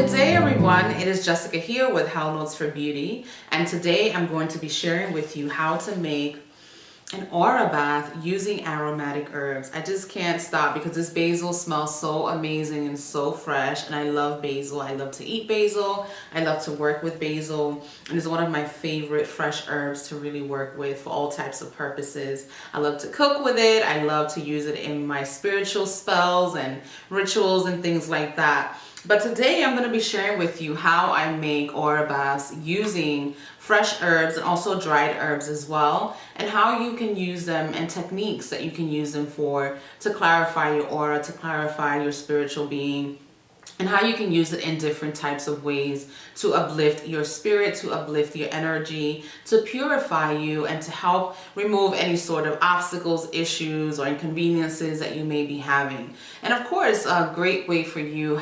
Good day everyone, it is Jessica here with How Notes for Beauty, and today I'm going to be sharing with you how to make an aura bath using aromatic herbs. I just can't stop because this basil smells so amazing and so fresh, and I love basil. I love to eat basil, I love to work with basil, and it's one of my favorite fresh herbs to really work with for all types of purposes. I love to cook with it, I love to use it in my spiritual spells and rituals and things like that. But today I'm going to be sharing with you how I make aura baths using fresh herbs and also dried herbs as well, and how you can use them and techniques that you can use them for to clarify your aura, to clarify your spiritual being, and how you can use it in different types of ways to uplift your spirit, to uplift your energy, to purify you, and to help remove any sort of obstacles, issues, or inconveniences that you may be having. And of course, a great way for you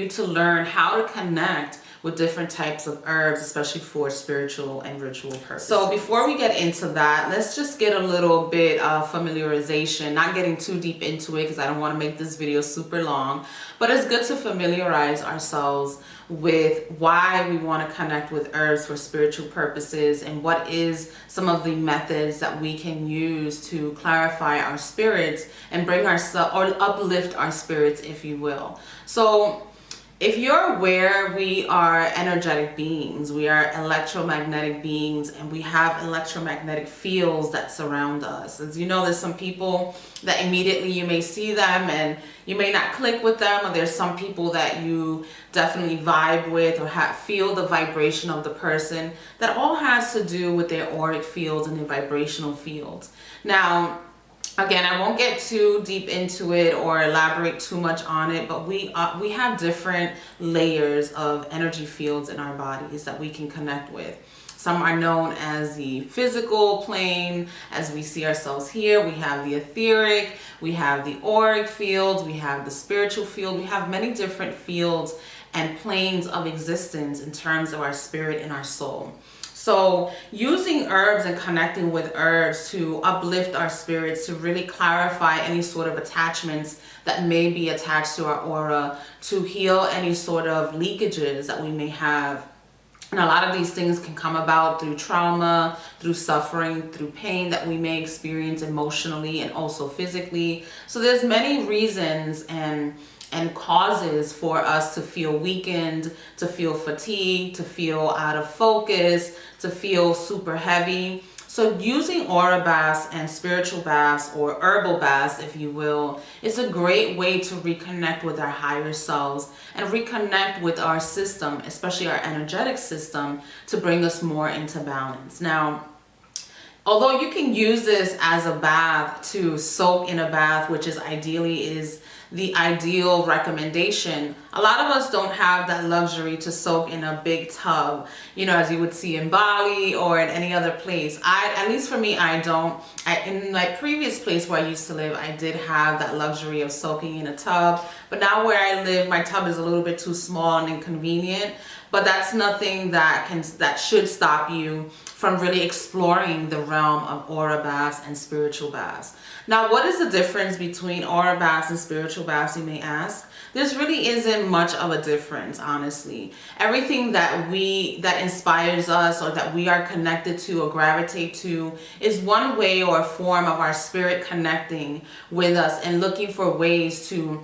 to learn how to connect with different types of herbs, especially for spiritual and ritual purposes. So before we get into that, let's just get a little bit of familiarization, not getting too deep into it because I don't want to make this video super long, but it's good to familiarize ourselves with why we want to connect with herbs for spiritual purposes and what is some of the methods that we can use to clarify our spirits and bring ourselves, or uplift our spirits, if you will. So if you're aware, we are energetic beings, we are electromagnetic beings, and we have electromagnetic fields that surround us. As you know, there's some people that immediately you may see them and you may not click with them, or there's some people that you definitely vibe with or feel the vibration of the person. That all has to do with their auric fields and their vibrational fields. Now, again, I won't get too deep into it or elaborate too much on it, but we have different layers of energy fields in our bodies that we can connect with. Some are known as the physical plane, as we see ourselves here. We have the etheric, we have the auric fields, we have the spiritual field. We have many different fields and planes of existence in terms of our spirit and our soul. So using herbs and connecting with herbs to uplift our spirits, to really clarify any sort of attachments that may be attached to our aura, to heal any sort of leakages that we may have. And a lot of these things can come about through trauma, through suffering, through pain that we may experience emotionally and also physically. So there's many reasons and causes for us to feel weakened, to feel fatigued, to feel out of focus, to feel super heavy. So using aura baths and spiritual baths, or herbal baths, if you will, is a great way to reconnect with our higher selves and reconnect with our system, especially our energetic system, to bring us more into balance. Now, although you can use this as a bath to soak in a bath, which is the ideal recommendation, a lot of us don't have that luxury to soak in a big tub, as you would see in Bali or in any other place. At least for me, I don't. In my previous place where I used to live, I did have that luxury of soaking in a tub, but now where I live, my tub is a little bit too small and inconvenient. But that's nothing that should stop you from really exploring the realm of aura baths and spiritual baths. Now, what is the difference between aura baths and spiritual baths, you may ask? There's really isn't much of a difference, honestly. Everything that inspires us, or that we are connected to or gravitate to, is one way or a form of our spirit connecting with us and looking for ways to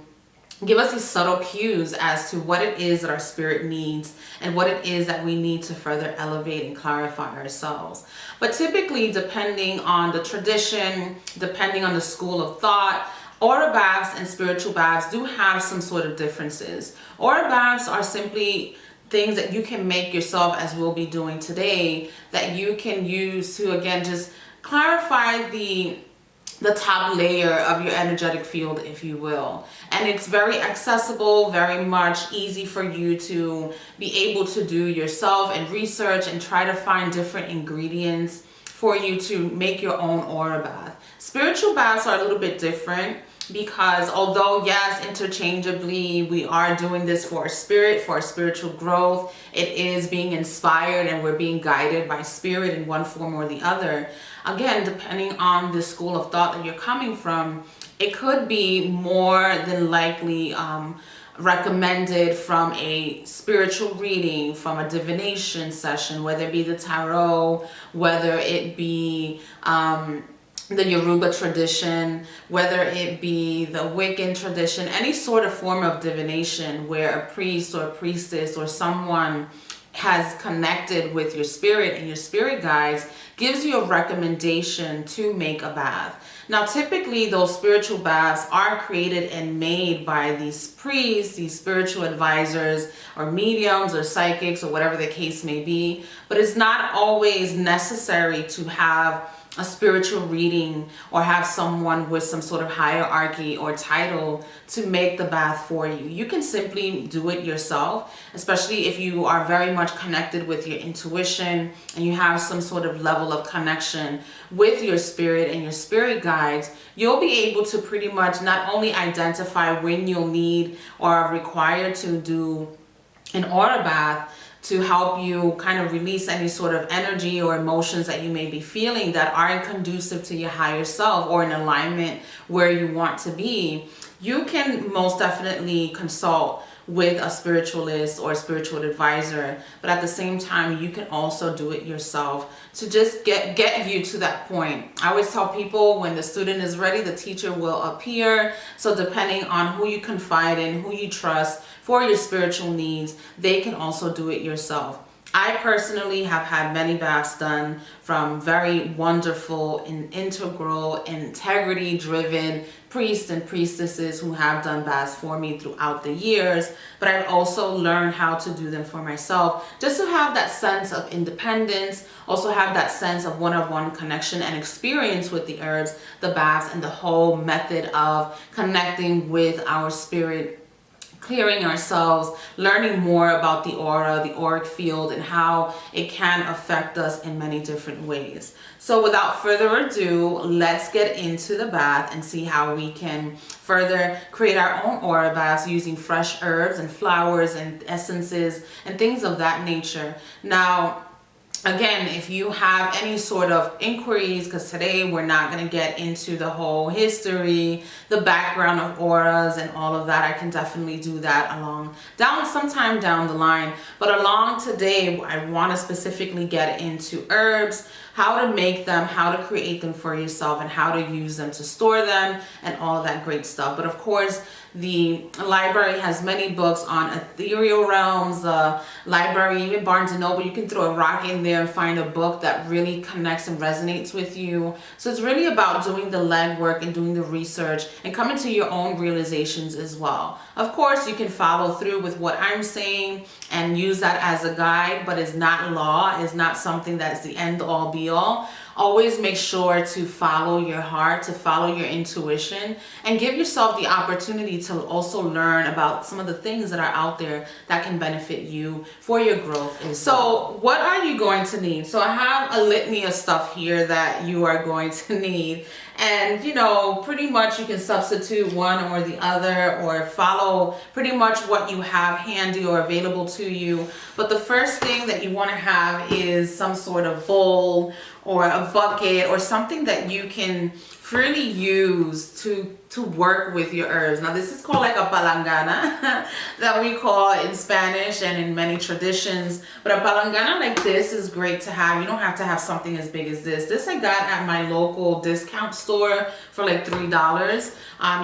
give us these subtle cues as to what it is that our spirit needs and what it is that we need to further elevate and clarify ourselves. But typically, depending on the tradition, depending on the school of thought, aura baths and spiritual baths do have some sort of differences. Aura baths are simply things that you can make yourself, as we'll be doing today, that you can use to, again, just clarify the top layer of your energetic field, if you will. And it's very accessible, very much easy for you to be able to do yourself and research and try to find different ingredients for you to make your own aura bath. Spiritual baths are a little bit different, because although yes, interchangeably we are doing this for our spirit, for our spiritual growth, it is being inspired and we're being guided by spirit in one form or the other. Again, depending on the school of thought that you're coming from, it could be more than likely recommended from a spiritual reading, from a divination session, whether it be the tarot, whether it be the Yoruba tradition, whether it be the Wiccan tradition, any sort of form of divination where a priest or a priestess or someone has connected with your spirit and your spirit guides gives you a recommendation to make a bath. Now, typically those spiritual baths are created and made by these priests, these spiritual advisors, or mediums, or psychics, or whatever the case may be. But it's not always necessary to have a spiritual reading or have someone with some sort of hierarchy or title to make the bath for you. You can simply do it yourself, especially if you are very much connected with your intuition and you have some sort of level of connection with your spirit and your spirit guides. You'll be able to pretty much not only identify when you'll need or are required to do an aura bath, to help you kind of release any sort of energy or emotions that you may be feeling that aren't conducive to your higher self or in alignment where you want to be. You can most definitely consult with a spiritualist or a spiritual advisor, but at the same time you can also do it yourself to just get you to that point. I always tell people, when the student is ready, the teacher will appear. So depending on who you confide in, who you trust for your spiritual needs, they can also do it yourself. I personally have had many baths done from very wonderful and integral, integrity-driven priests and priestesses who have done baths for me throughout the years. But I've also learned how to do them for myself, just to have that sense of independence, also have that sense of one-on-one connection and experience with the herbs, the baths, and the whole method of connecting with our spirit, clearing ourselves, learning more about the aura, the auric field, and how it can affect us in many different ways. So without further ado, let's get into the bath and see how we can further create our own aura baths using fresh herbs and flowers and essences and things of that nature. Now, again, if you have any sort of inquiries, because today we're not going to get into the whole history, the background of auras and all of that. I can definitely do that sometime down the line. But along today, I want to specifically get into herbs, how to make them, how to create them for yourself, and how to use them to store them and all of that great stuff. But of course, the library has many books on ethereal realms, library, even Barnes & Noble. You can throw a rock in there and find a book that really connects and resonates with you. So it's really about doing the legwork and doing the research and coming to your own realizations as well. Of course, you can follow through with what I'm saying and use that as a guide, but it's not law. It's not something that's the end all be all. Always make sure to follow your heart, to follow your intuition, and give yourself the opportunity to also learn about some of the things that are out there that can benefit you for your growth. So what are you going to need? So I have a litany of stuff here that you are going to need. And pretty much you can substitute one or the other, or follow pretty much what you have handy or available to you. But the first thing that you want to have is some sort of bowl or a bucket or something that you can freely use to work with your herbs. Now this is called like a palangana that we call in Spanish and in many traditions. But a palangana like this is great to have. You don't have to have something as big as this. This I got at my local discount store for like $3.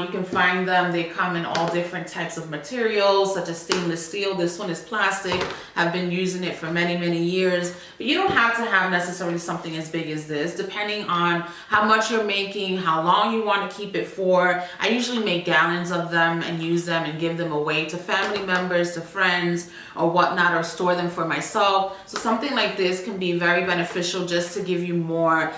You can find them. They come in all different types of materials, such as stainless steel. This one is plastic. I've been using it for many, many years. But you don't have to have necessarily something as big as this, depending on how much you're making, how long you want to keep it for. I usually make gallons of them and use them and give them away to family members, to friends, or whatnot, or store them for myself. So something like this can be very beneficial, just to give you more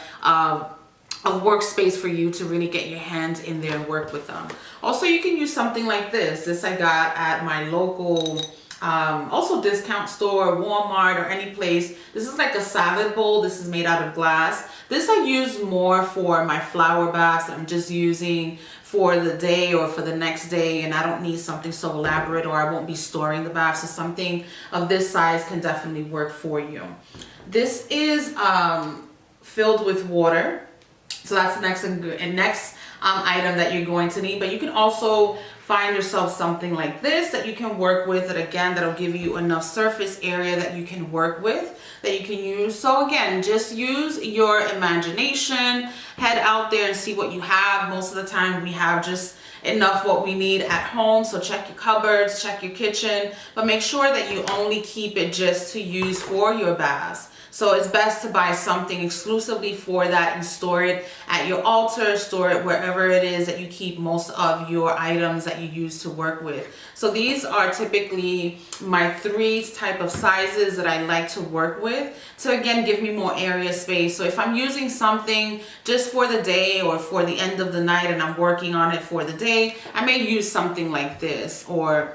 a workspace for you to really get your hands in there and work with them. Also, you can use something like this. This I got at my local also discount store, Walmart, or any place. This is like a salad bowl. This is made out of glass. This I use more for my flower baths that I'm just using for the day or for the next day, and I don't need something so elaborate, or I won't be storing the bath. So something of this size can definitely work for you. This is filled with water. So that's the next item that you're going to need. But you can also find yourself something like this that you can work with, that again, that'll give you enough surface area that you can work with, that you can use. So again, just use your imagination, head out there and see what you have. Most of the time we have just enough what we need at home. So check your cupboards, check your kitchen, but make sure that you only keep it just to use for your baths. So it's best to buy something exclusively for that and store it at your altar, store it wherever it is that you keep most of your items that you use to work with. So these are typically my 3 type of sizes that I like to work with to again give me more area space. So if I'm using something just for the day or for the end of the night and I'm working on it for the day, I may use something like this or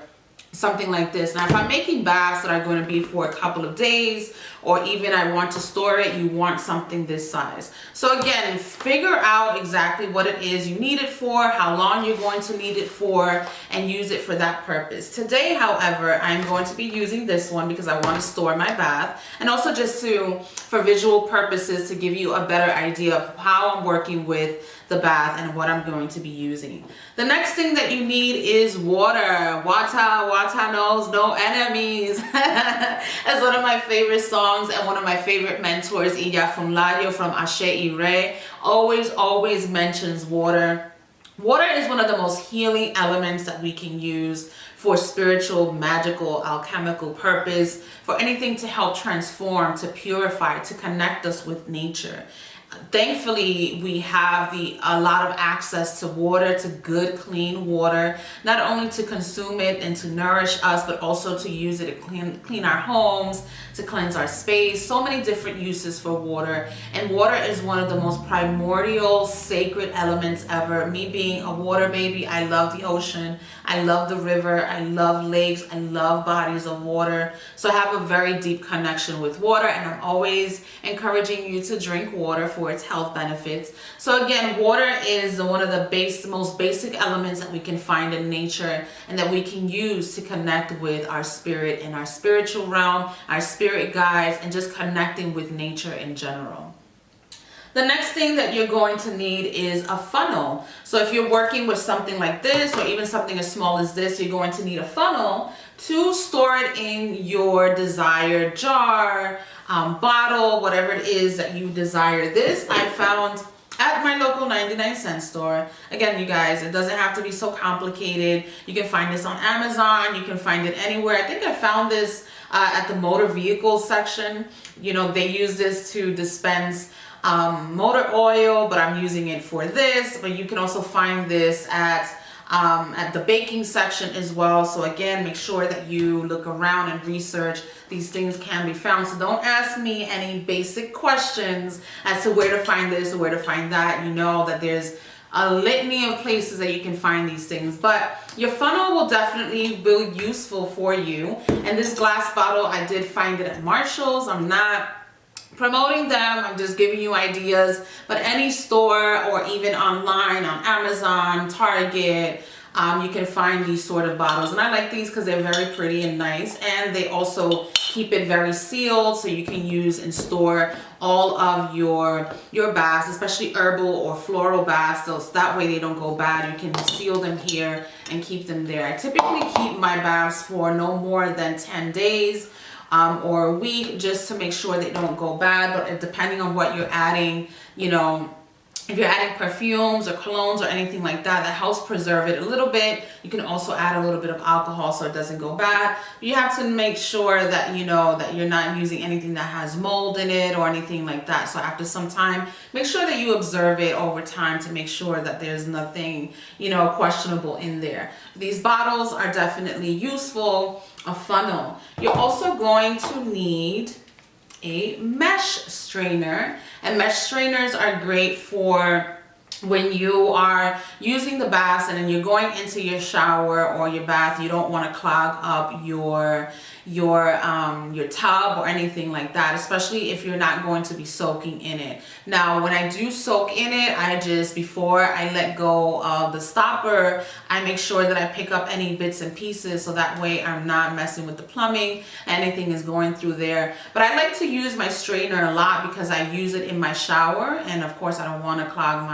something like this. Now if I'm making baths that are going to be for a couple of days, or even I want to store it, you want something this size. So again, figure out exactly what it is you need it for, how long you're going to need it for, and use it for that purpose. Today, however, I'm going to be using this one because I want to store my bath, and also just for visual purposes, to give you a better idea of how I'm working with the bath and what I'm going to be using. The next thing that you need is water. Water knows no enemies. That's one of my favorite songs and one of my favorite mentors, Iya from Layo from Ashe Ire, always mentions water. Water is one of the most healing elements that we can use for spiritual, magical, alchemical purpose, for anything to help transform, to purify, to connect us with nature. Thankfully, we have a lot of access to water, to good, clean water, not only to consume it and to nourish us, but also to use it to clean our homes, to cleanse our space. So many different uses for water. And water is one of the most primordial, sacred elements ever. Me being a water baby, I love the ocean. I love the river. I love lakes. I love bodies of water. So I have a very deep connection with water, and I'm always encouraging you to drink water for its health benefits. So again, water is one of the most basic elements that we can find in nature and that we can use to connect with our spirit and our spiritual realm, our spirit guides, and just connecting with nature in general. The next thing that you're going to need is a funnel. So if you're working with something like this, or even something as small as this, you're going to need a funnel to store it in your desired jar, bottle, whatever it is that you desire. This I found at my local 99-cent store. Again, you guys, it doesn't have to be so complicated. You can find this on Amazon. You can find it anywhere. I think I found this at the motor vehicle section. You know, they use this to dispense motor oil, but I'm using it for this. But you can also find this at the baking section as well. So again, make sure that you look around and research. These things can be found. So don't ask me any basic questions as to where to find this or where to find that. You know that there's a litany of places that you can find these things, but your funnel will definitely be useful for you. And this glass bottle, I did find it at Marshall's. I'm not promoting them, I'm just giving you ideas, but any store or even online on Amazon, Target, you can find these sort of bottles. And I like these because they're very pretty and nice, and they also keep it very sealed, so you can use and store all of your baths, especially herbal or floral baths, so that way they don't go bad. You can seal them here and keep them there. I typically keep my baths for no more than 10 days or a week, just to make sure they don't go bad. But depending on what you're adding, you know, if you're adding perfumes or colognes or anything like that, that helps preserve it a little bit. You can also add a little bit of alcohol so it doesn't go bad. But you have to make sure that you know that you're not using anything that has mold in it or anything like that. So after some time, make sure that you observe it over time to make sure that there's nothing, you know, questionable in there. These bottles are definitely useful. A funnel. You're also going to need a mesh strainer, and mesh strainers are great for when you are using the baths and then you're going into your shower or your bath. You don't want to clog up your tub or anything like that, especially if you're not going to be soaking in it. Now, when I do soak in it, I just, before I let go of the stopper, I make sure that I pick up any bits and pieces, so that way I'm not messing with the plumbing. Anything is going through there. But I like to use my strainer a lot because I use it in my shower, and of course I don't want to clog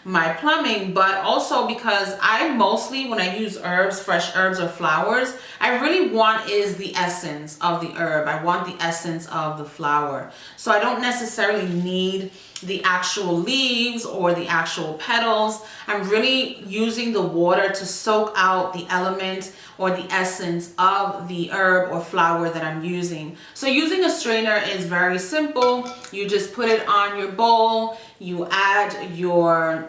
my plumbing, but also because I mostly, when I use herbs, fresh herbs or flowers, I really want is the essence of the herb. I want the essence of the flower. So I don't necessarily need the actual leaves or the actual petals. I'm really using the water to soak out the element or the essence of the herb or flower that I'm using. So using a strainer is very simple. You just put it on your bowl, you add your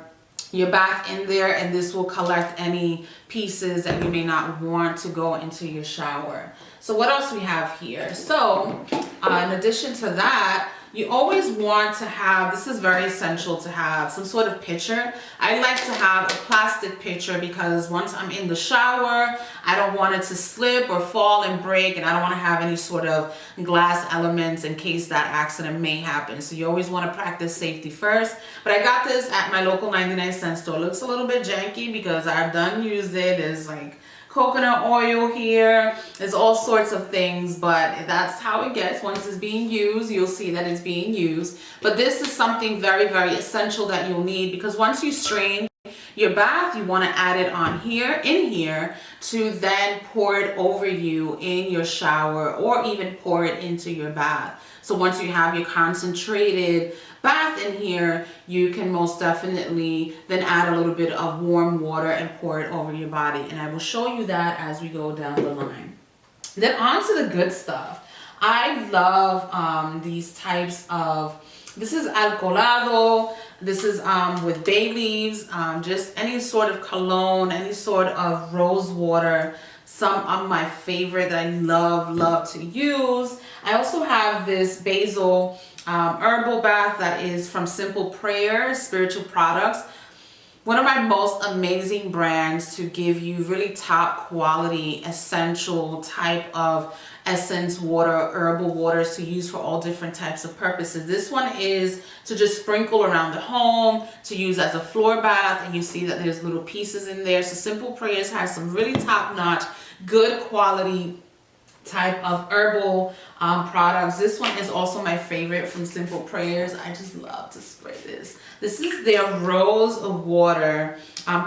bath in there, and this will collect any pieces that you may not want to go into your shower. So what else we have here? So in addition to that, you always want to have, this is very essential to have some sort of pitcher. I like to have a plastic pitcher because once I'm in the shower, I don't want it to slip or fall and break, and I don't want to have any sort of glass elements in case that accident may happen. So you always want to practice safety first. But I got this at my local 99-cent store. It looks a little bit janky because I've done used it. There's like coconut oil here, there's all sorts of things, but that's how it gets. Once it's being used, you'll see that it's being used. But this is something very, very essential that you'll need, because once you strain your bath, you want to add it on here, in here, to then pour it over you in your shower, or even pour it into your bath. So once you have your concentrated bath in here, you can most definitely then add a little bit of warm water and pour it over your body. And I will show you that as we go down the line. Then on to the good stuff. I love these types of, this is Alcholado. This is with bay leaves, just any sort of cologne, any sort of rose water. Some of my favorite that I love to use. I also have this Basil herbal bath that is from Simple Prayer Spiritual Products. One of my most amazing brands to give you really top quality essential type of essence water, herbal waters to use for all different types of purposes. This one is to just sprinkle around the home, to use as a floor bath, and you see that there's little pieces in there. So Simple Prayers has some really top-notch, good quality type of herbal products. This one is also my favorite from Simple Prayers. I just love to spray this. This is their rose water,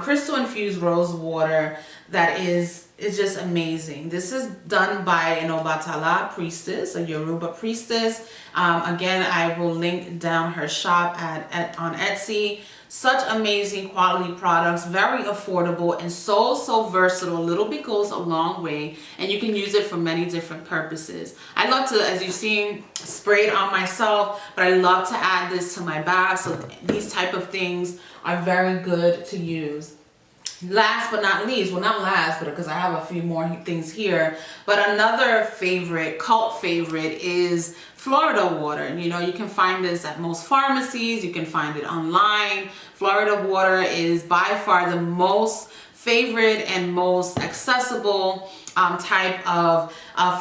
crystal infused rose water that is just amazing. This is done by an Obatala priestess, a Yoruba priestess. Again, I will link down her shop on Etsy. Such amazing quality products, very affordable, and so versatile. A little bit goes a long way, and you can use it for many different purposes. I love to, as you've seen, spray it on myself, but I love to add this to my bath. So these type of things are very good to use. Last but not least, well, not last, but because I have a few more things here, but another favorite, cult favorite, is Florida water. You know, you can find this at most pharmacies, you can find it online. Florida water is by far the most favorite and most accessible type of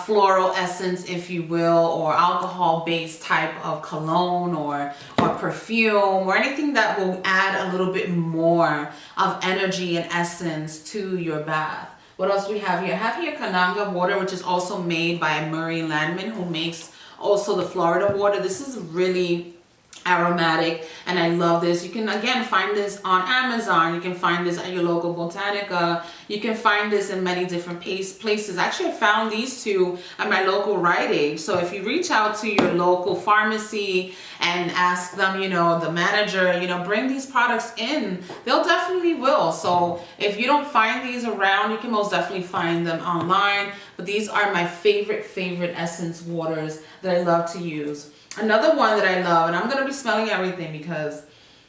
floral essence, if you will, or alcohol-based type of cologne or perfume, or anything that will add a little bit more of energy and essence to your bath. What else we have here? I have here Kananga water, which is also made by Murray Landman, who makes also the Florida water. This is really aromatic, and I love this. You can again find this on Amazon. You can find this at your local Botanica. You can find this in many different places. Actually, I found these two at my local Rite Aid. So if you reach out to your local pharmacy and ask them, you know, the manager, you know, bring these products in, they'll definitely will. So if you don't find these around, you can most definitely find them online. But these are my favorite essence waters that I love to use. Another one that I love, and I'm going to be smelling everything because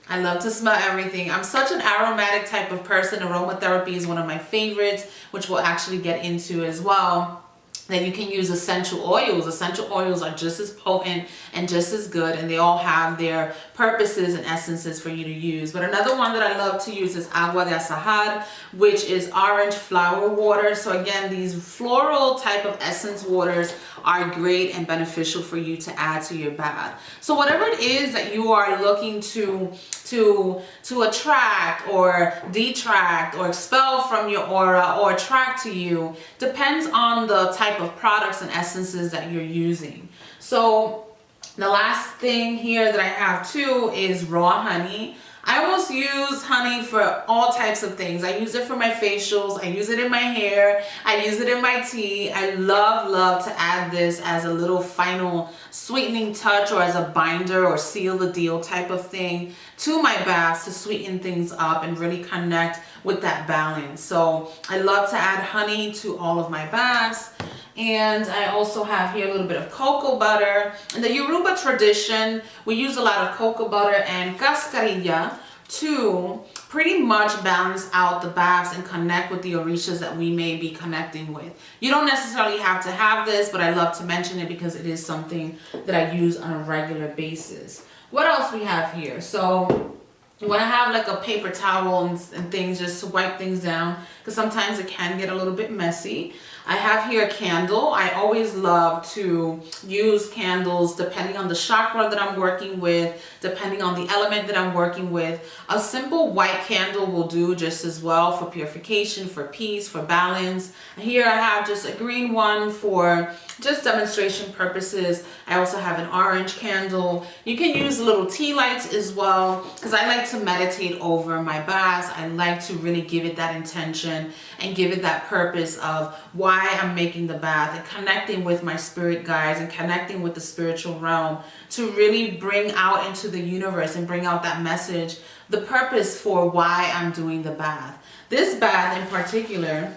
I love to smell everything. I'm such an aromatic type of person. Aromatherapy is one of my favorites, which we'll actually get into as well. Then you can use essential oils. Essential oils are just as potent and just as good, and they all have their purposes and essences for you to use. But another one that I love to use is Agua de Azahar, which is orange flower water. So again, these floral type of essence waters are great and beneficial for you to add to your bath. So whatever it is that you are looking to attract or detract or expel from your aura or attract to you depends on the type of products and essences that you're using. So the last thing here that I have too is raw honey. I almost use honey for all types of things. I use it for my facials. I use it in my hair. I use it in my tea. I love to add this as a little final sweetening touch or as a binder or seal the deal type of thing to my baths to sweeten things up and really connect with that balance. So I love to add honey to all of my baths. And I also have here a little bit of cocoa butter. In the Yoruba tradition, we use a lot of cocoa butter and cascarilla to pretty much balance out the baths and connect with the orishas that we may be connecting with. You don't necessarily have to have this, but I love to mention it because it is something that I use on a regular basis. What else we have here? So you want to have like a paper towel and things just to wipe things down, because sometimes it can get a little bit messy. I have here a candle. I always love to use candles depending on the chakra that I'm working with, depending on the element that I'm working with. A simple white candle will do just as well for purification, for peace, for balance. Here I have just a green one for just demonstration purposes. I also have an orange candle. You can use little tea lights as well, because I like to meditate over my baths. I like to really give it that intention and give it that purpose of why I'm making the bath and connecting with my spirit guides and connecting with the spiritual realm to really bring out into the universe and bring out that message, the purpose for why I'm doing the bath. This bath in particular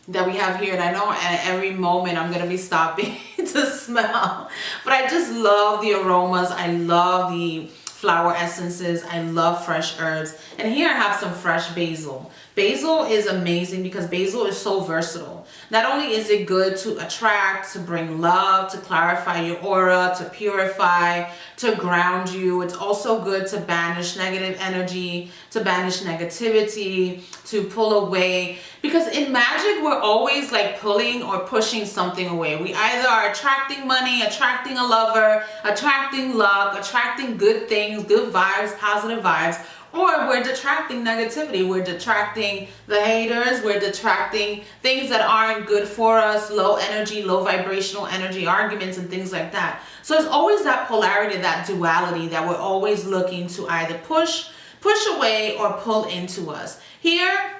that we have here, and I know at every moment I'm going to be stopping to smell, but I just love the aromas. I love the flower essences. I love fresh herbs. And here I have some fresh basil. Basil is amazing because basil is so versatile. Not only is it good to attract, to bring love, to clarify your aura, to purify, to ground you. It's also good to banish negative energy, to banish negativity, to pull away. Because in magic, we're always like pulling or pushing something away. We either are attracting money, attracting a lover, attracting luck, attracting good things, good vibes, positive vibes, or we're detracting negativity. We're detracting the haters. We're detracting things that aren't good for us, low energy, low vibrational energy, arguments and things like that. So there's always that polarity, that duality that we're always looking to either push away or pull into us. Here,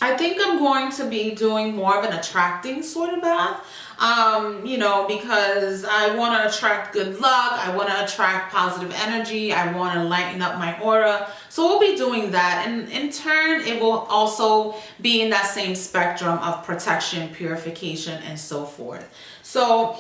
I think I'm going to be doing more of an attracting sort of bath. You know, because I want to attract good luck. I want to attract positive energy. I want to lighten up my aura. So we'll be doing that. And in turn, it will also be in that same spectrum of protection, purification, and so forth. So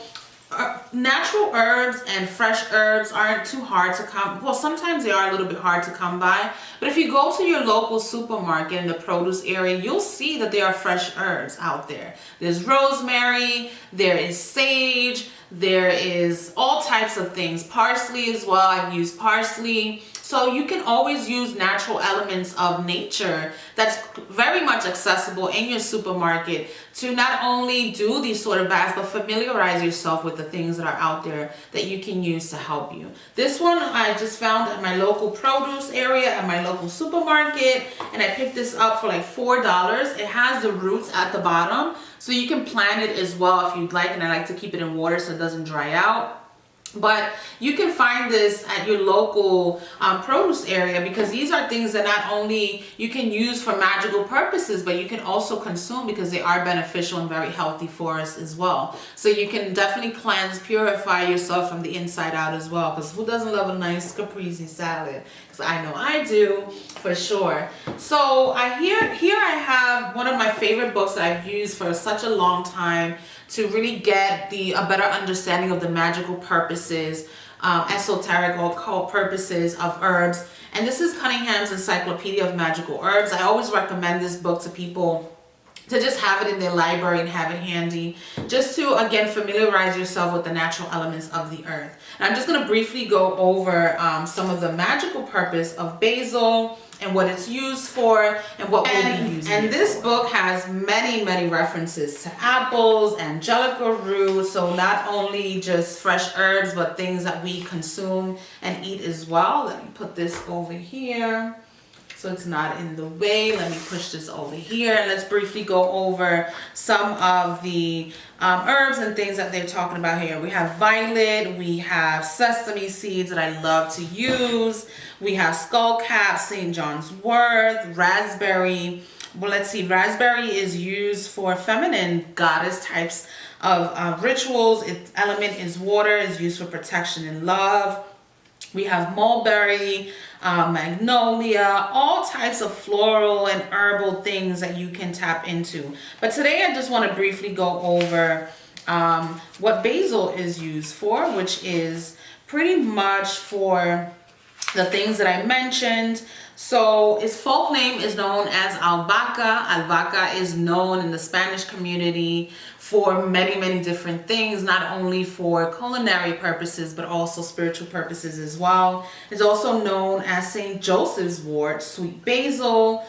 natural herbs and fresh herbs aren't too hard to come. Well, sometimes they are a little bit hard to come by, but if you go to your local supermarket in the produce area, you'll see that there are fresh herbs out there. There's rosemary, there is sage, there is all types of things. Parsley as well. I've used parsley. So you can always use natural elements of nature that's very much accessible in your supermarket to not only do these sort of baths, but familiarize yourself with the things that are out there that you can use to help you. This one I just found at my local produce area, at my local supermarket, and I picked this up for like $4. It has the roots at the bottom, so you can plant it as well if you'd like, and I like to keep it in water so it doesn't dry out. But you can find this at your local produce area, because these are things that not only you can use for magical purposes, but you can also consume because they are beneficial and very healthy for us as well. So you can definitely cleanse, purify yourself from the inside out as well, because who doesn't love a nice caprese salad? Because I know I do for sure. So here I have one of my favorite books that I've used for such a long time to really get a better understanding of the magical purposes, esoteric or occult purposes of herbs. And this is Cunningham's Encyclopedia of Magical Herbs. I always recommend this book to people to just have it in their library and have it handy, just to, again, familiarize yourself with the natural elements of the earth. And I'm just going to briefly go over some of the magical purpose of basil and what it's used for and what we'll be using it for. And this book has many references to apples, angelica root, so not only just fresh herbs, but things that we consume and eat as well. Let me put this over here. so it's not in the way. Let me push this over here and let's briefly go over some of the herbs and things that they're talking about here. We have violet, we have sesame seeds that I love to use, we have skullcap, St. John's wort, raspberry. Well, let's see, raspberry is used for feminine goddess types of rituals. Its element is water, is used for protection and love. We have mulberry, magnolia, all types of floral and herbal things that you can tap into. But today I just want to briefly go over what basil is used for, which is pretty much for the things that I mentioned. So its folk name is known as albahaca. Albahaca is known in the Spanish community for many, many different things, not only for culinary purposes, but also spiritual purposes as well. It's also known as St. Joseph's wort, sweet basil,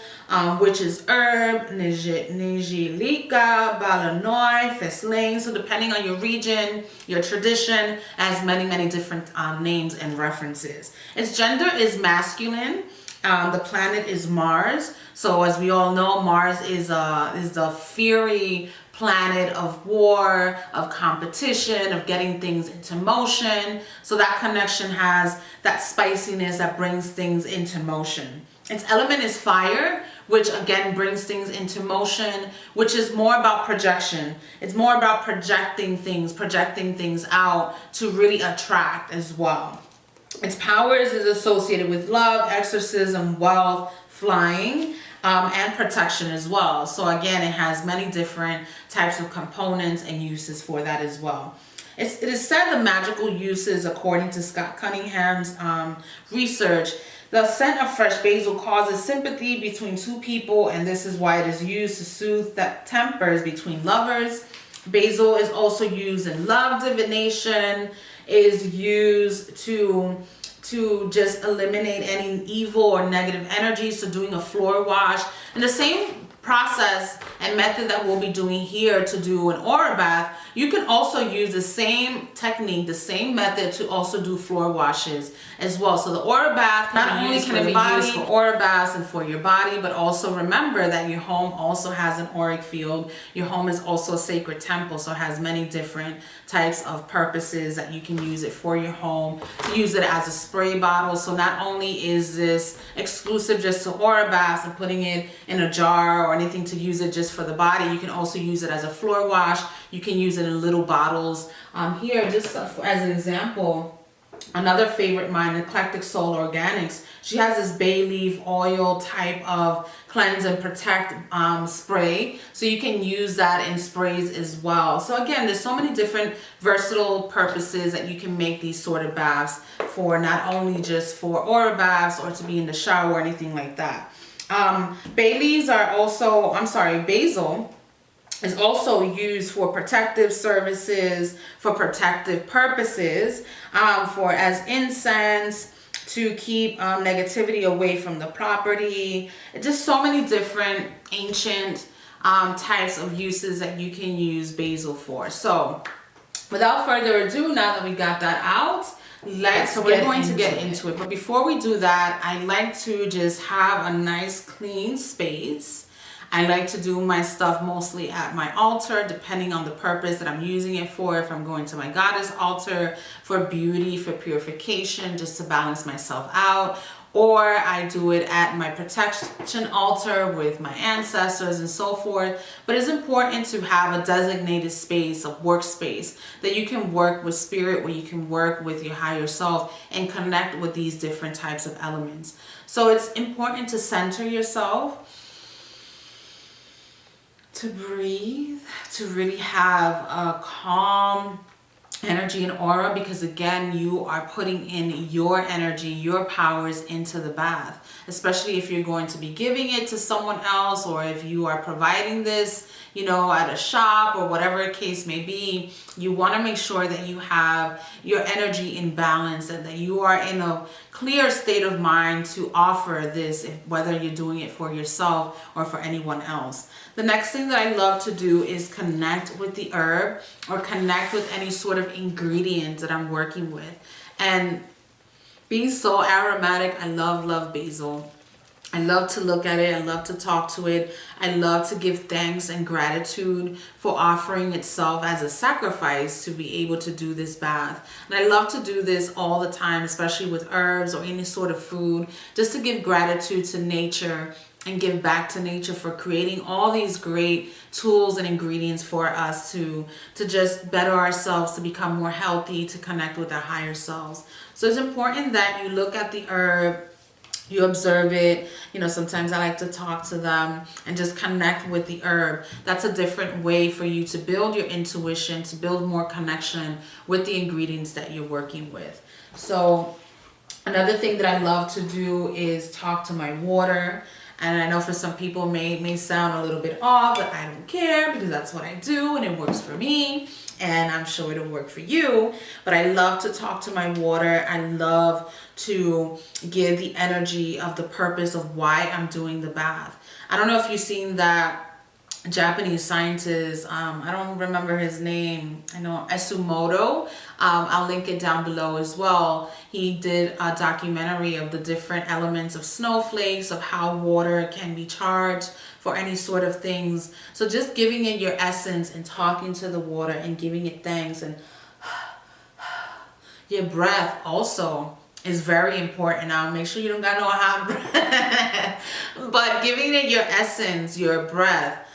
which is herb, nigilica, balanoi, feslain. So depending on your region, your tradition, has many, many different names and references. Its gender is masculine. The planet is Mars. So as we all know, Mars is the fiery planet of war, of competition, of getting things into motion. So that connection has that spiciness that brings things into motion. Its element is fire, which again brings things into motion, which is more about projection. It's more about projecting things out to really attract as well. Its powers is associated with love, exorcism, wealth, flying, and protection as well. So again, it has many different types of components and uses for that as well. It is said the magical uses, according to Scott Cunningham's research, the scent of fresh basil causes sympathy between two people, and this is why it is used to soothe the tempers between lovers. Basil is also used in love divination, is used to just eliminate any evil or negative energy. So doing a floor wash, and the same process and method that we'll be doing here to do an aura bath, you can also use the same technique, the same method to also do floor washes as well. So the aura bath not only can it be used for aura baths and for your body, but also remember that your home also has an auric field. Your home is also a sacred temple, so it has many different types of purposes that you can use it for your home. To use it as a spray bottle. So not only is this exclusive just to aura baths and putting it in a jar or anything to use it just for the body, you can also use it as a floor wash. You can use it in little bottles. Here, just as an example, another favorite mine, Eclectic Soul Organics, she has this bay leaf oil type of cleanse and protect spray, so you can use that in sprays as well. So again, there's so many different versatile purposes that you can make these sort of baths for, not only just for aura baths or to be in the shower or anything like that. Basil is also used for protective services, for protective purposes, for as incense, to keep negativity away from the property. Just so many different ancient types of uses that you can use basil for. So without further ado, now that we got that out, we're going to get into it. But before we do that, I like to just have a nice clean space. I like to do my stuff mostly at my altar, depending on the purpose that I'm using it for. If I'm going to my goddess altar for beauty, for purification, just to balance myself out, or I do it at my protection altar with my ancestors and so forth. But it's important to have a designated space, a workspace, that you can work with spirit, where you can work with your higher self and connect with these different types of elements. So it's important to center yourself, to breathe, to really have a calm energy and aura, because again, you are putting in your energy, your powers into the bath, especially if you're going to be giving it to someone else, or if you are providing this, you know, at a shop or whatever the case may be. You want to make sure that you have your energy in balance and that you are in a clear state of mind to offer this, whether you're doing it for yourself or for anyone else. The next thing that I love to do is connect with the herb or connect with any sort of ingredient that I'm working with. And being so aromatic, I love basil. I love to look at it. I love to talk to it. I love to give thanks and gratitude for offering itself as a sacrifice to be able to do this bath. And I love to do this all the time, especially with herbs or any sort of food, just to give gratitude to nature and give back to nature for creating all these great tools and ingredients for us to just better ourselves, to become more healthy, to connect with our higher selves. So it's important that you look at the herb, you observe it. You know, sometimes I like to talk to them and just connect with the herb. That's a different way for you to build your intuition, to build more connection with the ingredients that you're working with. So another thing that I love to do is talk to my water. And I know for some people may sound a little bit off, but I don't care because that's what I do and it works for me. And I'm sure it'll work for you. But I love to talk to my water. I love to give the energy of the purpose of why I'm doing the bath. I don't know if you've seen that Japanese scientist, I don't remember his name, I know Esumoto, I'll link it down below as well. He did a documentary of the different elements of snowflakes, of how water can be charged for any sort of things. So just giving it your essence and talking to the water and giving it thanks, and your breath also is very important. Now make sure you don't got no hot breath, but giving it your essence, your breath,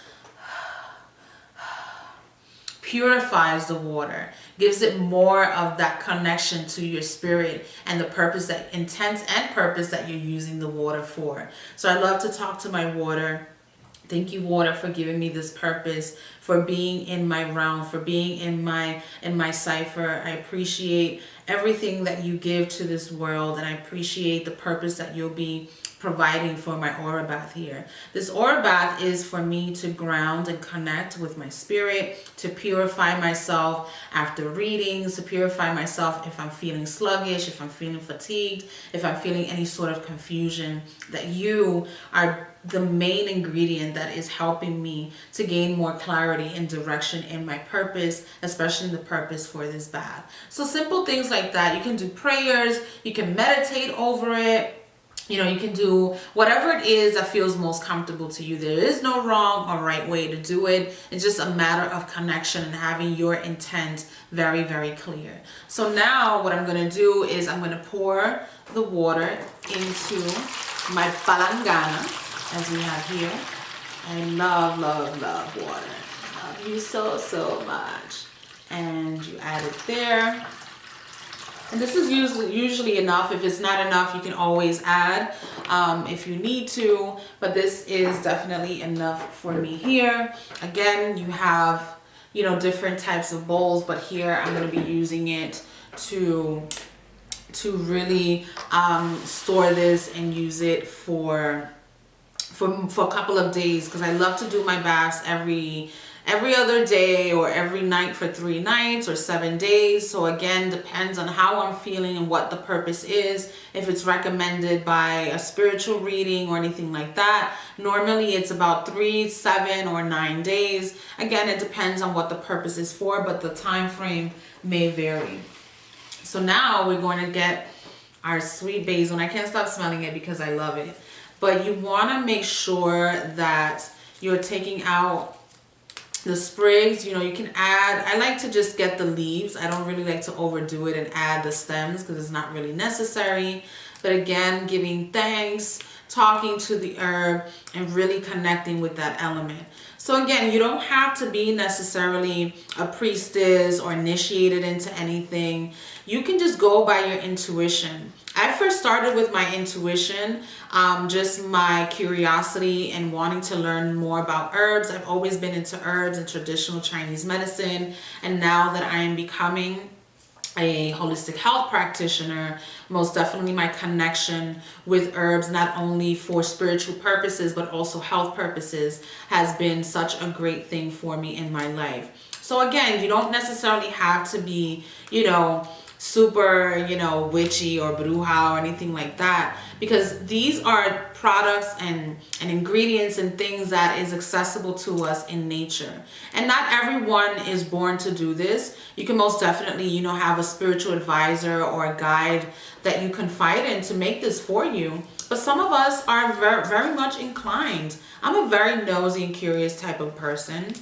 purifies the water, gives it more of that connection to your spirit and the purpose, that intent and purpose that you're using the water for. So I love to talk to my water. Thank you, water, for giving me this purpose, for being in my realm, for being in my cipher. I appreciate everything that you give to this world, and I appreciate the purpose that you'll be providing for my aura bath here. This aura bath is for me to ground and connect with my spirit, to purify myself after readings, to purify myself if I'm feeling sluggish, if I'm feeling fatigued, if I'm feeling any sort of confusion, that you are the main ingredient that is helping me to gain more clarity and direction in my purpose, especially in the purpose for this bath. So simple things like that. You can do prayers, you can meditate over it. You know, you can do whatever it is that feels most comfortable to you. There is no wrong or right way to do it. It's just a matter of connection and having your intent very, very clear. So now what I'm going to do is I'm going to pour the water into my palangana, as we have here. I love, love, love water. I love you so, so much. And you add it there. And this is usually enough. If it's not enough, you can always add if you need to. But this is definitely enough for me here. Again, you have, you know, different types of bowls, but here I'm going to be using it to really store this and use it for a couple of days, because I love to do my baths every other day or every night for 3 nights or 7 days. So again, depends on how I'm feeling and what the purpose is. If it's recommended by a spiritual reading or anything like that, normally it's about 3, 7, or 9 days. Again, it depends on what the purpose is for, but the time frame may vary. So now we're going to get our sweet basil, and I can't stop smelling it because I love it. But you want to make sure that you're taking out the sprigs. You know, you can add, I like to just get the leaves. I don't really like to overdo it and add the stems because it's not really necessary. But again, giving thanks, talking to the herb, and really connecting with that element. So again, you don't have to be necessarily a priestess or initiated into anything. You can just go by your intuition. I first started with my intuition, just my curiosity and wanting to learn more about herbs. I've always been into herbs and traditional Chinese medicine. And now that I am becoming a holistic health practitioner, most definitely my connection with herbs, not only for spiritual purposes, but also health purposes, has been such a great thing for me in my life. So again, you don't necessarily have to be, you know, super, you know, witchy or bruja or anything like that, because these are products and ingredients and things that is accessible to us in nature. And not everyone is born to do this. You can most definitely, you know, have a spiritual advisor or a guide that you confide in to make this for you. But some of us are very, very much inclined. I'm a very nosy and curious type of person.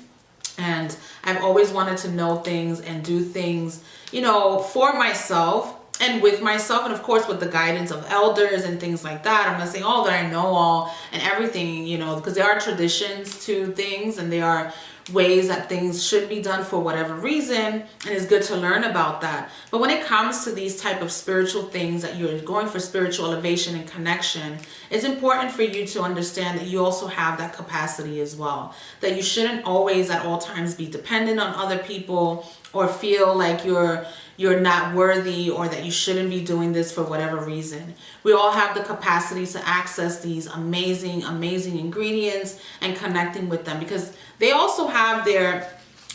And I've always wanted to know things and do things, you know, for myself and with myself. And of course, with the guidance of elders and things like that. I'm not saying all that I know all and everything, you know, because there are traditions to things and there are ways that things should be done for whatever reason, and it's good to learn about that. But when it comes to these type of spiritual things that you're going for spiritual elevation and connection, it's important for you to understand that you also have that capacity as well, that you shouldn't always at all times be dependent on other people or feel like you're not worthy or that you shouldn't be doing this for whatever reason. We all have the capacity to access these amazing, amazing ingredients and connecting with them, because they also have their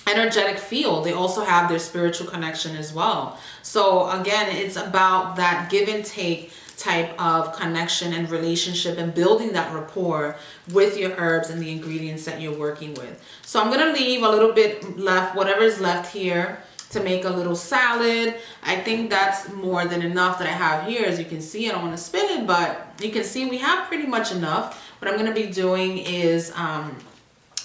energetic field. They also have their spiritual connection as well. So again, it's about that give and take type of connection and relationship and building that rapport with your herbs and the ingredients that you're working with. So I'm going to leave a little bit left, whatever is left here, to make a little salad. I think that's more than enough that I have here. As you can see, I don't want to spill it, but you can see we have pretty much enough. What I'm going to be doing is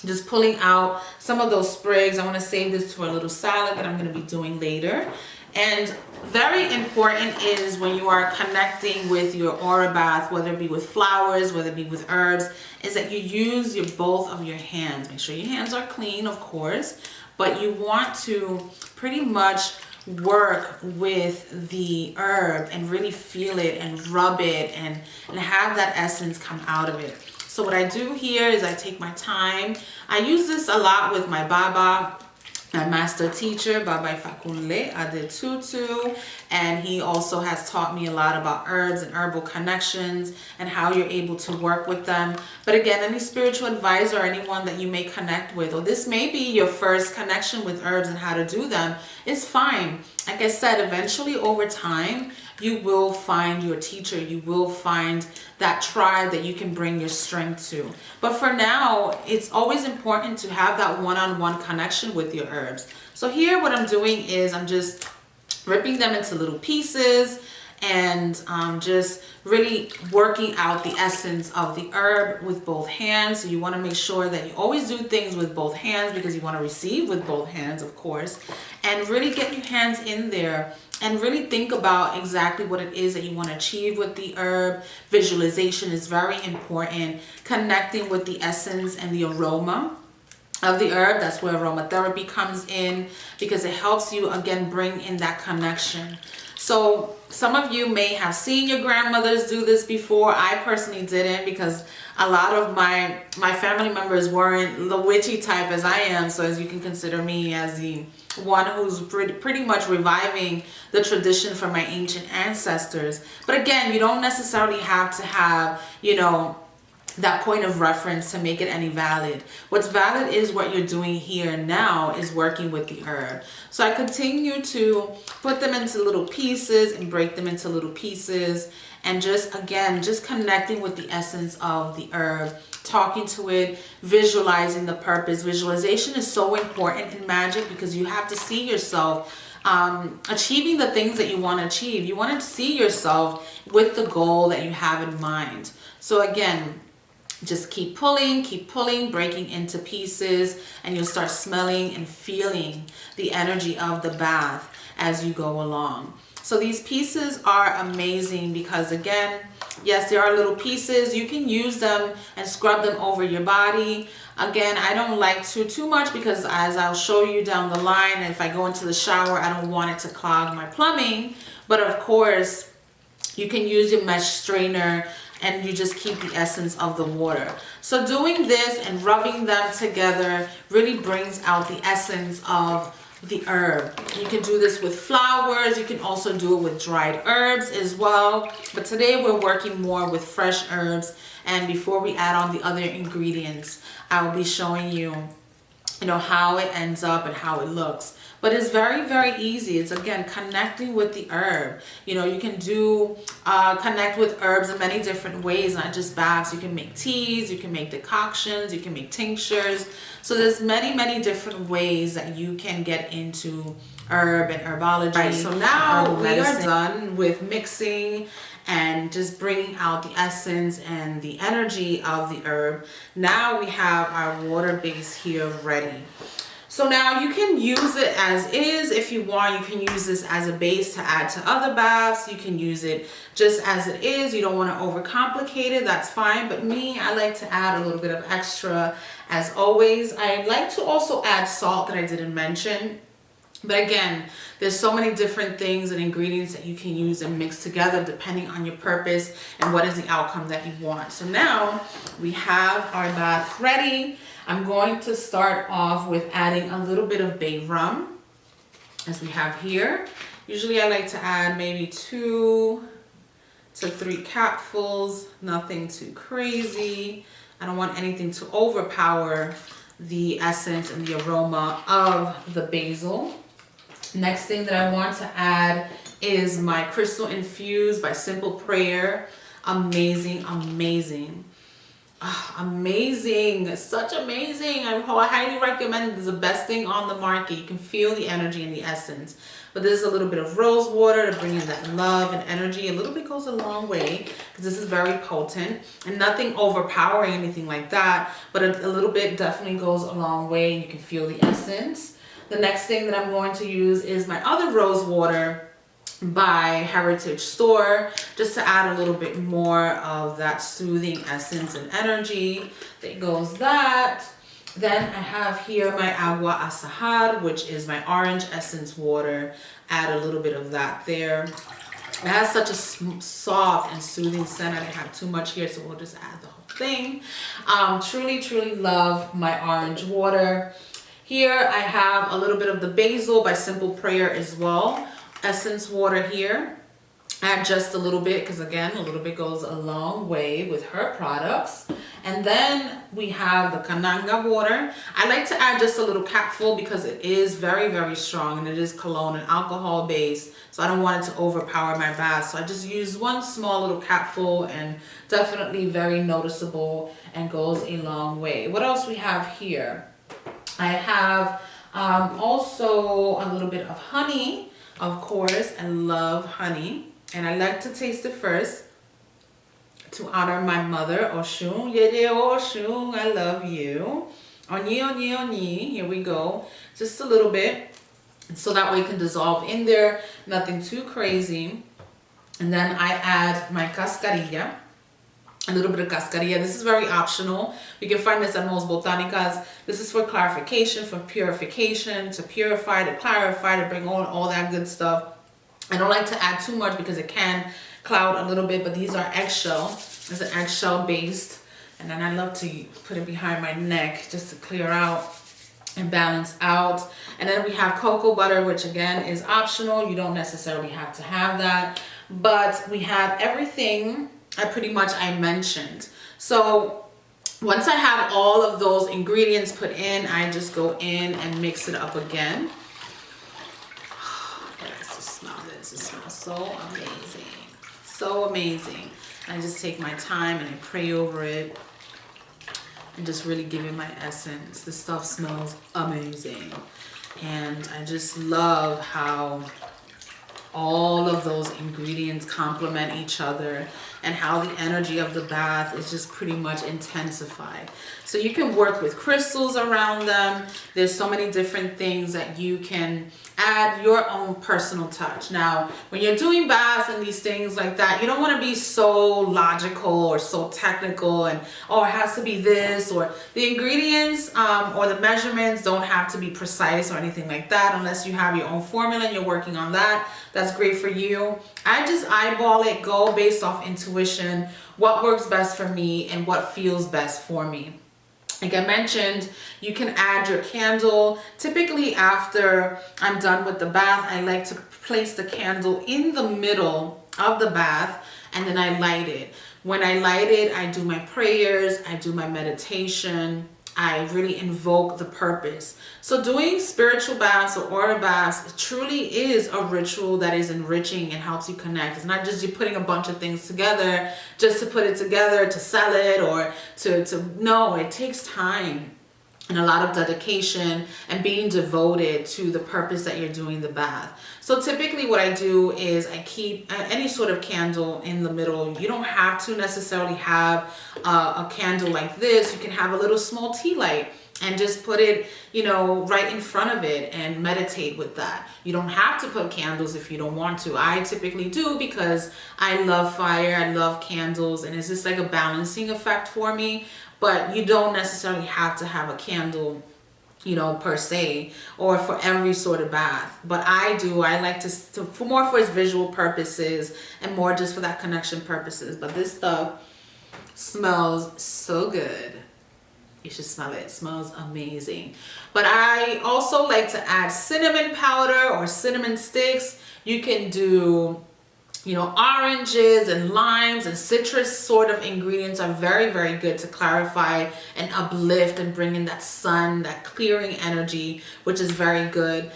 just pulling out some of those sprigs. I want to save this to a little salad that I'm going to be doing later. And very important is when you are connecting with your aura bath, whether it be with flowers, whether it be with herbs, is that you use both of your hands. Make sure your hands are clean, of course, but you want to pretty much work with the herb and really feel it and rub it and have that essence come out of it. So what I do here is I take my time. I use this a lot with my Baba, my master teacher, Baba Fakunle Adetutu, and he also has taught me a lot about herbs and herbal connections and how you're able to work with them. But again, any spiritual advisor or anyone that you may connect with, or this may be your first connection with herbs and how to do them, is fine. Like I said, eventually over time, you will find your teacher. You will find that tribe that you can bring your strength to. But for now, it's always important to have that one-on-one connection with your herbs. So here what I'm doing is I'm just ripping them into little pieces and just really working out the essence of the herb with both hands. So you want to make sure that you always do things with both hands, because you want to receive with both hands, of course, and really get your hands in there and really think about exactly what it is that you want to achieve with the herb. Visualization is very important. Connecting with the essence and the aroma of the herb. That's where aromatherapy comes in, because it helps you, again, bring in that connection. So some of you may have seen your grandmothers do this before. I personally didn't, because a lot of my family members weren't the witchy type as I am. So as you can consider me as the one who's pretty much reviving the tradition from my ancient ancestors. But again, you don't necessarily have to have, you know, that point of reference to make it any valid. What's valid is what you're doing here now, is working with the herb. So I continue to put them into little pieces and break them into little pieces, and just, again, just connecting with the essence of the herb, talking to it, visualizing the purpose. Visualization is so important in magic, because you have to see yourself achieving the things that you want to achieve. You want to see yourself with the goal that you have in mind. So again, just keep pulling, breaking into pieces, and you'll start smelling and feeling the energy of the bath as you go along. So these pieces are amazing because, again, yes, there are little pieces. You can use them and scrub them over your body. Again, I don't like too much, because as I'll show you down the line, if I go into the shower, I don't want it to clog my plumbing. But of course, you can use your mesh strainer and you just keep the essence of the water. So doing this and rubbing them together really brings out the essence of the herb. You can do this with flowers. You can also do it with dried herbs as well. But today we're working more with fresh herbs. And before we add on the other ingredients, I will be showing you, how it ends up and how it looks. But it's very, very easy. It's, again, connecting with the herb. You can do connect with herbs in many different ways, not just baths. You can make teas, you can make decoctions, you can make tinctures. So there's many, many different ways that you can get into herb and herbology. Right, so now we are done with mixing and just bringing out the essence and the energy of the herb. Now we have our water base here ready. So now you can use it as is if you want. You can use this as a base to add to other baths. You can use it just as it is. You don't want to overcomplicate it, that's fine. But me, I like to add a little bit of extra as always. I like to also add salt that I didn't mention. But again, there's so many different things and ingredients that you can use and mix together depending on your purpose and what is the outcome that you want. So now we have our bath ready. I'm going to start off with adding a little bit of bay rum, as we have here. Usually I like to add maybe 2 to 3 capfuls, nothing too crazy. I don't want anything to overpower the essence and the aroma of the basil. Next thing that I want to add is my crystal infused by Simple Prayer. Amazing, amazing. Amazing, such amazing. I highly recommend it. It's the best thing on the market. You can feel the energy and the essence. But there's a little bit of rose water to bring in that love and energy. A little bit goes a long way because this is very potent and nothing overpowering, anything like that. But a little bit definitely goes a long way. You can feel the essence. The next thing that I'm going to use is my other rose water by Heritage Store, just to add a little bit more of that soothing essence and energy. There goes that. Then I have here my Agua Azahar, which is my orange essence water. Add a little bit of that there. It has such a soft and soothing scent. I didn't have too much here, so we'll just add the whole thing. Truly, truly love my orange water. Here I have a little bit of the Basil by Simple Prayer as well. Essence water here. Add just a little bit because again, a little bit goes a long way with her products. And then we have the Cananga water. I like to add just a little capful because it is very, very strong and it is cologne and alcohol based. So I don't want it to overpower my bath. So I just use one small little capful and definitely very noticeable and goes a long way. What else we have here? I have also a little bit of honey. Of course, I love honey. And I like to taste it first to honor my mother, Oshun. Yede Oshun, I love you. Oni, oni, oni. Here we go. Just a little bit. So that way it can dissolve in there. Nothing too crazy. And then I add my Cascarilla. A little bit of Cascarilla. This is very optional. You can find this at most botanicas. This is for clarification, for purification, to purify, to clarify, to bring on all that good stuff. I don't like to add too much because it can cloud a little bit, but these are eggshell. It's an eggshell based. And then I love to put it behind my neck just to clear out and balance out. And then we have cocoa butter, which again is optional. You don't necessarily have to have that. But we have everything I mentioned. So once I have all of those ingredients put in, I just go in and mix it up again. Just smell this. It smells so amazing. So amazing. I just take my time and I pray over it and just really give it my essence. This stuff smells amazing. And I just love how all of those ingredients complement each other and how the energy of the bath is just pretty much intensified. So you can work with crystals around them. There's so many different things that you can add your own personal touch. Now, when you're doing baths and these things like that, you don't want to be so logical or so technical and, oh, it has to be this, or the ingredients or the measurements don't have to be precise or anything like that unless you have your own formula and you're working on that. That's great for you. I just eyeball it, go based off intuition, what works best for me and what feels best for me. Like I mentioned, you can add your candle. Typically after I'm done with the bath, I like to place the candle in the middle of the bath and then I light it. When I light it, I do my prayers, I do my meditation, I really invoke the purpose. So doing spiritual baths or aura baths truly is a ritual that is enriching and helps you connect. It's not just you putting a bunch of things together just to put it together, to sell it, or to no, it takes time. and a lot of dedication and being devoted to the purpose that you're doing the bath. So typically what I do is I keep any sort of candle in the middle. You don't have to necessarily have a candle like this. You can have a little small tea light and just put it, you know, right in front of it and meditate with that. You don't have to put candles if you don't want to. I typically do because I love fire, I love candles, and it's just like a balancing effect for me. But you don't necessarily have to have a candle, you know, per se, or for every sort of bath. But I like to for more for its visual purposes and more just for that connection purposes. But this stuff smells so good. You should smell it. It smells amazing. But I also like to add cinnamon powder or cinnamon sticks. You can do, you know, oranges and limes and citrus sort of ingredients are very, very good to clarify and uplift and bring in that sun, that clearing energy, which is very good.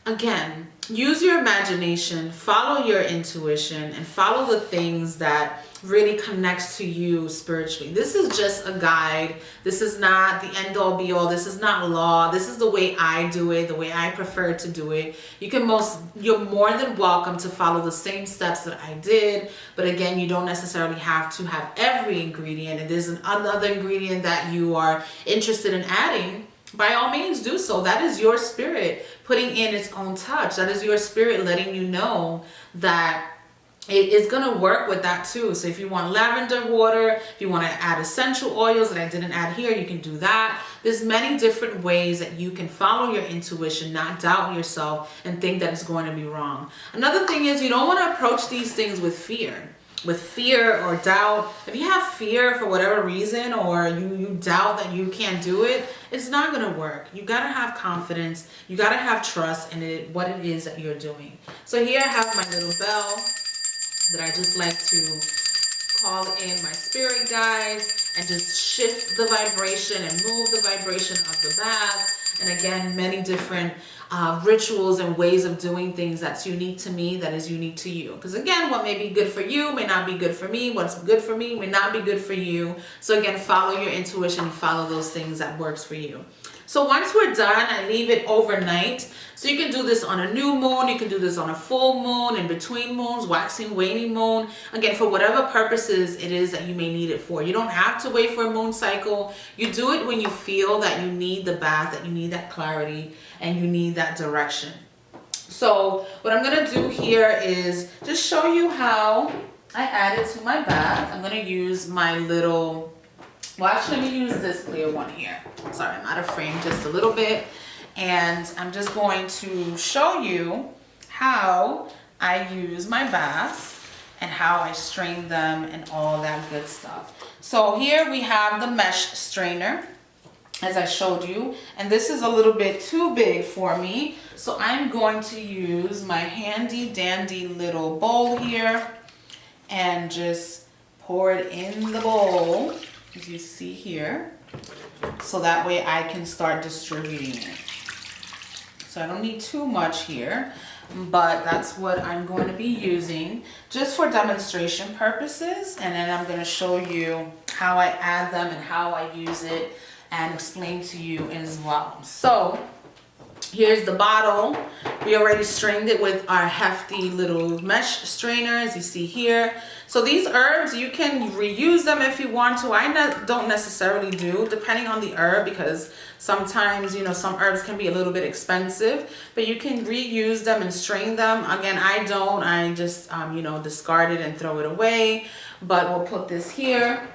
Again, use your imagination, follow your intuition, and follow the things that really connects to you spiritually. This is just a guide. This is not the end all be all. This is not law. This is the way I do it, the way I prefer to do it. You're more than welcome to follow the same steps that I did. But again, you don't necessarily have to have every ingredient. If there's another ingredient that you are interested in adding, by all means do so. That is your spirit putting in its own touch. That is your spirit letting you know that it is going to work with that too. So if you want lavender water, if you want to add essential oils that I didn't add here, you can do that. There's many different ways that you can follow your intuition, not doubt yourself and think that it's going to be wrong. Another thing is you don't want to approach these things with fear. With fear or doubt. If you have fear for whatever reason, or you doubt that you can't do it, it's not going to work. You got to have confidence. You got to have trust in what it is that you're doing. So here I have my little bell that I just like to call in my spirit guides and just shift the vibration and move the vibration of the bath. And again, many different rituals and ways of doing things that's unique to me, that is unique to you. Because again, what may be good for you may not be good for me. What's good for me may not be good for you. So again, follow your intuition, follow those things that works for you. So once we're done, I leave it overnight. So you can do this on a new moon, you can do this on a full moon, in between moons, waxing, waning moon. Again, for whatever purposes it is that you may need it for. You don't have to wait for a moon cycle. You do it when you feel that you need the bath, that you need that clarity, and you need that direction. So what I'm going to do here is just show you how I add it to my bath. I'm going to use my little, well actually let me use this clear one here. Sorry, I'm out of frame just a little bit. And I'm just going to show you how I use my baths and how I strain them and all that good stuff. So here we have the mesh strainer, as I showed you, and this is a little bit too big for me. So I'm going to use my handy dandy little bowl here and just pour it in the bowl, as you see here, so that way I can start distributing it. So I don't need too much here, but that's what I'm going to be using just for demonstration purposes. And then I'm going to show you how I add them and how I use it and explain to you as well. So here's the bottle. We already strained it with our hefty little mesh strainer, as you see here. So these herbs, you can reuse them if you want to. I don't necessarily do, depending on the herb, because sometimes, you know, some herbs can be a little bit expensive, but you can reuse them and strain them. Again, I don't. I just, you know, discard it and throw it away. But we'll put this here.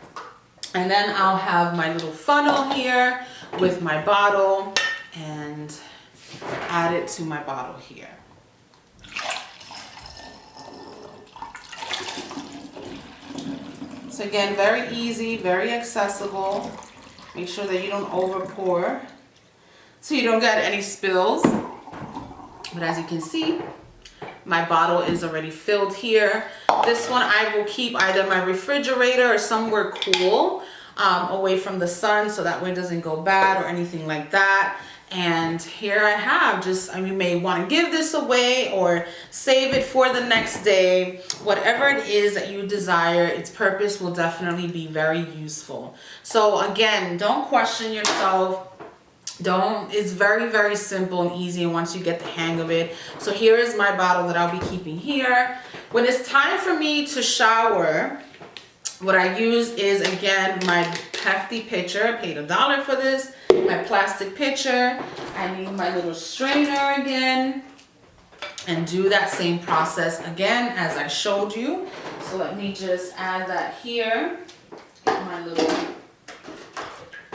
And then I'll have my little funnel here with my bottle and add it to my bottle here. So again, very easy, very accessible. Make sure that you don't over pour so you don't get any spills. But as you can see, my bottle is already filled here. This one I will keep either in my refrigerator or somewhere cool, away from the sun, so that way it doesn't go bad or anything like that. And here I have you may want to give this away or save it for the next day. Whatever it is that you desire, its purpose will definitely be very useful. So again, don't question yourself. It's very, very simple and easy, and once you get the hang of it. So here is my bottle that I'll be keeping here. When it's time for me to shower, what I use is, again, my hefty pitcher. I paid $1 for this. My plastic pitcher. I need my little strainer again. And do that same process again as I showed you. So let me just add that here. Get my little,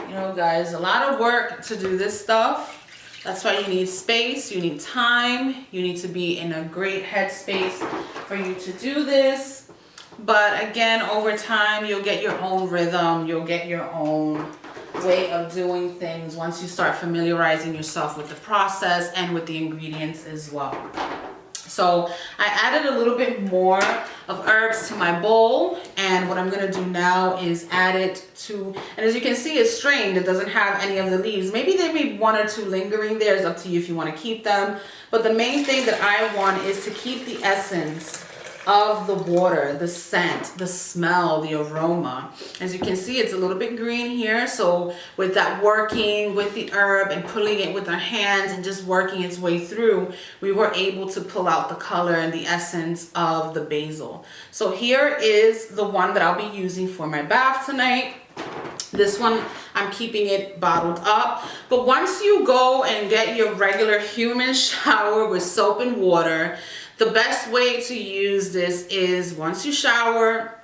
you know, guys, a lot of work to do this stuff. That's why you need space, you need time, you need to be in a great headspace for you to do this. But again, over time, you'll get your own rhythm, you'll get your own way of doing things once you start familiarizing yourself with the process and with the ingredients as well. So I added a little bit more of herbs to my bowl, and what I'm going to do now is add it to, and as you can see, it's strained. It doesn't have any of the leaves. Maybe there may be 1 or 2 lingering there. It's up to you if you want to keep them. But the main thing that I want is to keep the essence of the water, the scent, the smell, the aroma. As you can see, it's a little bit green here. So with that working with the herb and pulling it with our hands and just working its way through, we were able to pull out the color and the essence of the basil. So here is the one that I'll be using for my bath tonight. This one, I'm keeping it bottled up. But once you go and get your regular human shower with soap and water, the best way to use this is once you shower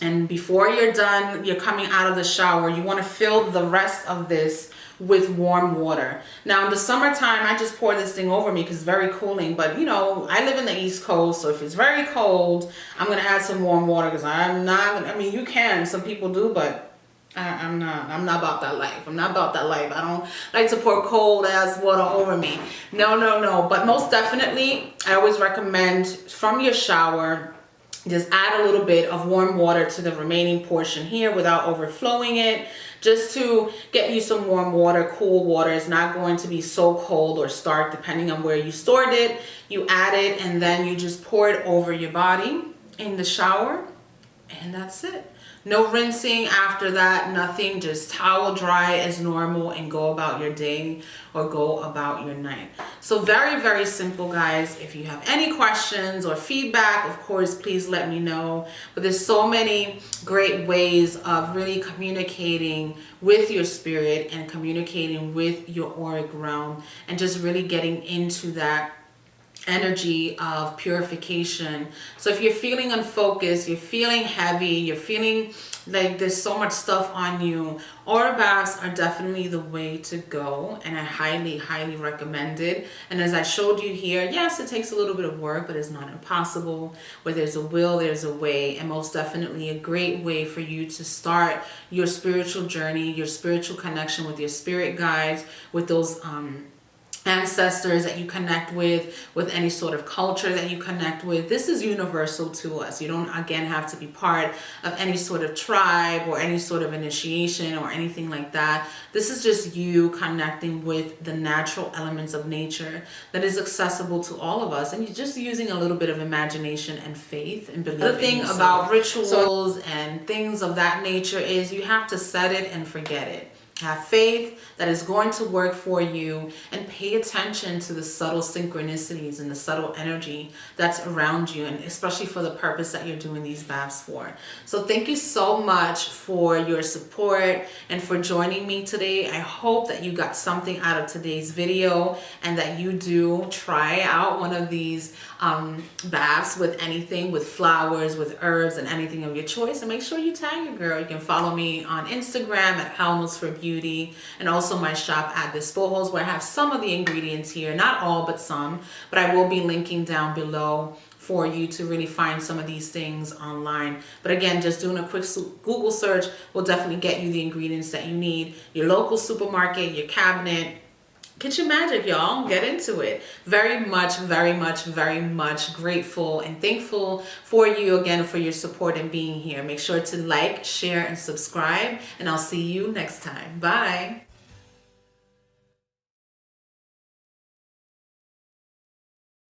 and before you're done, you're coming out of the shower, you want to fill the rest of this with warm water. Now in the summertime, I just pour this thing over me because it's very cooling. But you know, I live in the East Coast, so if it's very cold, I'm going to add some warm water because I'm not, I mean, you can, some people do, but I'm not about that life. I'm not about that life. I don't like to pour cold ass water over me. No. But most definitely, I always recommend from your shower, just add a little bit of warm water to the remaining portion here without overflowing it. Just to get you some warm water, cool water. It's not going to be so cold or stark depending on where you stored it. You add it and then you just pour it over your body in the shower, and that's it. No rinsing after that, nothing, just towel dry as normal and go about your day or go about your night. So very, very simple, guys. If you have any questions or feedback, of course, please let me know. But there's so many great ways of really communicating with your spirit and communicating with your auric realm and just really getting into that energy of purification. So if you're feeling unfocused, you're feeling heavy, you're feeling like there's so much stuff on you, aura baths are definitely the way to go, and I highly recommend it. And as I showed you here, yes, it takes a little bit of work, but it's not impossible. Where there's a will, there's a way, and most definitely a great way for you to start your spiritual journey, your spiritual connection with your spirit guides, with those ancestors that you connect with any sort of culture that you connect with. This is universal to us. You don't, again, have to be part of any sort of tribe or any sort of initiation or anything like that. This is just you connecting with the natural elements of nature that is accessible to all of us, and you're just using a little bit of imagination and faith and belief. The thing about rituals and things of that nature is you have to set it and forget it. Have faith that is going to work for you, and pay attention to the subtle synchronicities and the subtle energy that's around you, and especially for the purpose that you're doing these baths for. So thank you so much for your support and for joining me today. I hope that you got something out of today's video and that you do try out one of these baths with anything, with flowers, with herbs, and anything of your choice. And make sure you tag your girl. You can follow me on Instagram at Helmets for Beauty, and also my shop at Disposals, where I have some of the ingredients here, not all but some, but I will be linking down below for you to really find some of these things online. But again, just doing a quick Google search will definitely get you the ingredients that you need. Your local supermarket, your cabinet. Get your magic, y'all. Get into it. Very much grateful and thankful for you again for your support and being here. Make sure to like, share, and subscribe, and I'll see you next time. Bye.